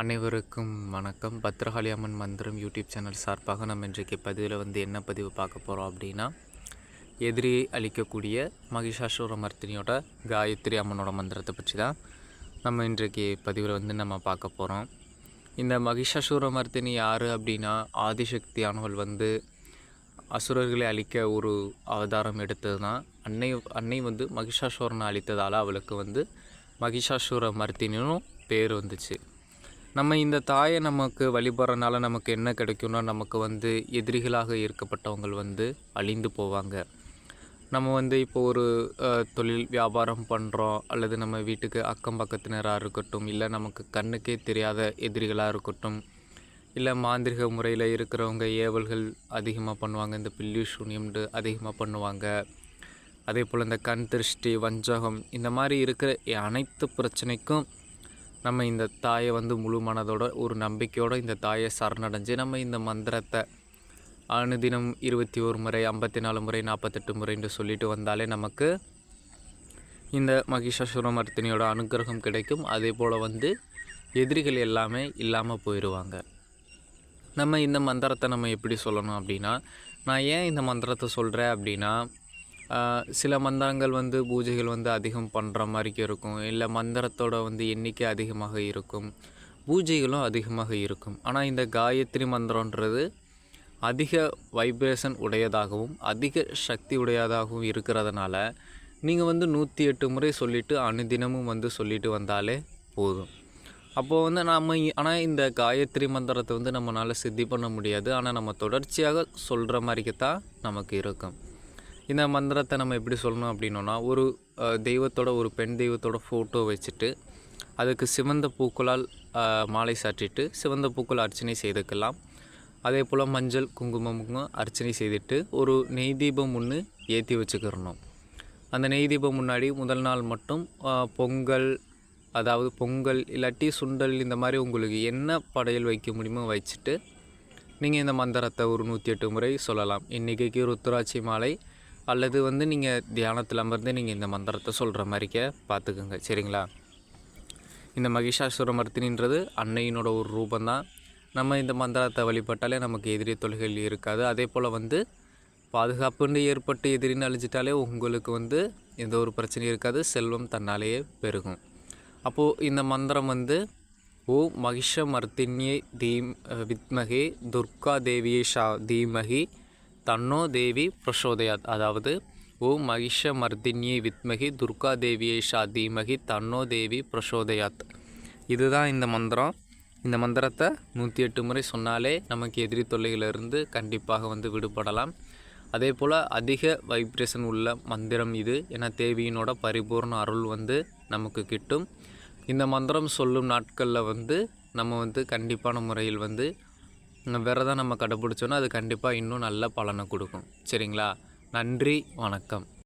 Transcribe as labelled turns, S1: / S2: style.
S1: அனைவருக்கும் வணக்கம். பத்ரகாளி அம்மன் மந்திரம் யூடியூப் சேனல் சார்பாக நம்ம இன்றைக்கு பதிவில் என்ன பதிவு பார்க்க போகிறோம் அப்படின்னா, எதிரியை அழிக்கக்கூடிய மகிஷாசுரமர்த்தினியோட காயத்ரி அம்மனோட மந்திரத்தை பற்றி தான் நம்ம இன்றைக்கு பதிவில் நம்ம பார்க்க போகிறோம். இந்த மகிஷாசுரமர்த்தினி யார் அப்படின்னா, ஆதிசக்தியானவள் அசுரர்களை அழிக்க ஒரு அவதாரம் எடுத்தது தான். அன்னை மகிஷாசுரனை அழித்ததால் அவளுக்கு மகிஷாசுரமர்த்தினும் பேர் வந்துச்சு. நம்ம இந்த தாயை நமக்கு வழிபடுறதுனால நமக்கு என்ன கிடைக்கும்னா, நமக்கு எதிரிகளாக இருக்கப்பட்டவங்க அழிந்து போவாங்க. நம்ம இப்போ ஒரு தொழில் வியாபாரம் பண்ணுறோம், அல்லது நம்ம வீட்டுக்கு அக்கம் பக்கத்தினராக இருக்கட்டும், இல்லை நமக்கு கண்ணுக்கே தெரியாத எதிரிகளாக இருக்கட்டும், இல்லை மாந்திரிக முறையில் இருக்கிறவங்க ஏவல்கள் அதிகமாக பண்ணுவாங்க, இந்த பில்லி சூனியம்னு அதிகமாக பண்ணுவாங்க. அதே போல் இந்த கண் திருஷ்டி, வஞ்சகம், இந்த மாதிரி இருக்கிற அனைத்து பிரச்சனைக்கும் நம்ம இந்த தாயை முழு மனதோட ஒரு நம்பிக்கையோடு இந்த தாயை சரணடைஞ்சு நம்ம இந்த மந்திரத்தை அனுதினம் 21 முறை, 54 முறை, 48 முறைன்னு சொல்லிட்டு வந்தாலே நமக்கு இந்த மகிஷாசுரமர்த்தினியோட அனுகிரகம் கிடைக்கும். அதே போல் எதிரிகள் எல்லாமே இல்லாமல் போயிடுவாங்க. நம்ம இந்த மந்திரத்தை நம்ம எப்படி சொல்லணும் அப்படின்னா, நான் ஏன் இந்த மந்திரத்தை சொல்கிறேன் அப்படின்னா, சில மந்திரங்கள் பூஜைகள் அதிகம் பண்ணுற மாதிரிக்கு இருக்கும், இல்லை மந்திரத்தோட எண்ணிக்கை அதிகமாக இருக்கும், பூஜைகளும் அதிகமாக இருக்கும். ஆனால் இந்த காயத்ரி மந்திரன்றது அதிக வைப்ரேஷன் உடையதாகவும் அதிக சக்தி உடையதாகவும் இருக்கிறதுனால நீங்கள் 108 முறை சொல்லிவிட்டு அனுதினமும் சொல்லிட்டு வந்தாலே போதும். அப்போது ஆனால் இந்த காயத்ரி மந்திரத்தை நம்மளால் சித்தி பண்ண முடியாது. ஆனால் நம்ம தொடர்ச்சியாக சொல்கிற மாதிரிக்கு தான் நமக்கு இருக்கும். இந்த மந்திரத்தை நம்ம எப்படி சொல்லணும் அப்படின்னோன்னா, ஒரு தெய்வத்தோட, ஒரு பெண் தெய்வத்தோட ஃபோட்டோ வச்சுட்டு அதுக்கு சிவந்த பூக்களால் மாலை சாற்றிட்டு சிவந்த பூக்கள் அர்ச்சனை செய்துக்கலாம். அதே போல் மஞ்சள் குங்குமமும் அர்ச்சனை செய்துட்டு ஒரு நெய் தீபம் ஒன்று ஏற்றி வச்சுக்கிறணும். அந்த நெய் தீபம் முன்னாடி முதல் நாள் மட்டும் பொங்கல், அதாவது பொங்கல் இல்லாட்டி சுண்டல், இந்த மாதிரி உங்களுக்கு என்ன படையல் வைக்க முடியுமோ வச்சுட்டு நீங்கள் இந்த மந்திரத்தை ஒரு 108 முறை சொல்லலாம். இன்றைக்கி ருத்ராட்சி மாலை அல்லது நீங்கள் தியானத்தில் அமர்ந்து நீங்கள் இந்த மந்திரத்தை சொல்கிற மாதிரிக்க பார்த்துக்குங்க, சரிங்களா? இந்த மகிஷாசுரமர்த்தினின்றது அன்னையினோட ஒரு ரூபந்தான். நம்ம இந்த மந்திரத்தை வழிபட்டாலே நமக்கு எதிரி தொல்லைகள் இருக்காது. அதே போல் பாதுகாப்புன்னு ஏற்பட்டு எதிரின்னு அழிச்சிட்டாலே உங்களுக்கு எந்த ஒரு பிரச்சனையும் இருக்காது, செல்வம் தன்னாலேயே பெருகும். அப்போது இந்த மந்திரம் ஓ மகிஷமர்த்தினியை வித்மகே துர்கா தேவியை தீமகி தன்னோ தேவி பிரசோதயாத். அதாவது ஓ மகிஷமர்தினியை வித்மகி துர்கா தேவியை தீமகி தன்னோ தேவி பிரசோதயாத். இதுதான் இந்த மந்திரம். இந்த மந்திரத்தை 108 முறை சொன்னாலே நமக்கு எதிரி தொல்லைகளிலிருந்து கண்டிப்பாக விடுபடலாம். அதே போல் அதிக வைப்ரேஷன் உள்ள மந்திரம் இது. ஏன்னா தேவியினோட பரிபூர்ண அருள் நமக்கு கிட்டும். இந்த மந்திரம் சொல்லும் நாட்களில் நம்ம கண்டிப்பான முறையில் விரதம் நம்ம கடைப்பிடிச்சோன்னா அது கண்டிப்பாக இன்னும் நல்ல பலனை கொடுக்கும், சரிங்களா? நன்றி, வணக்கம்.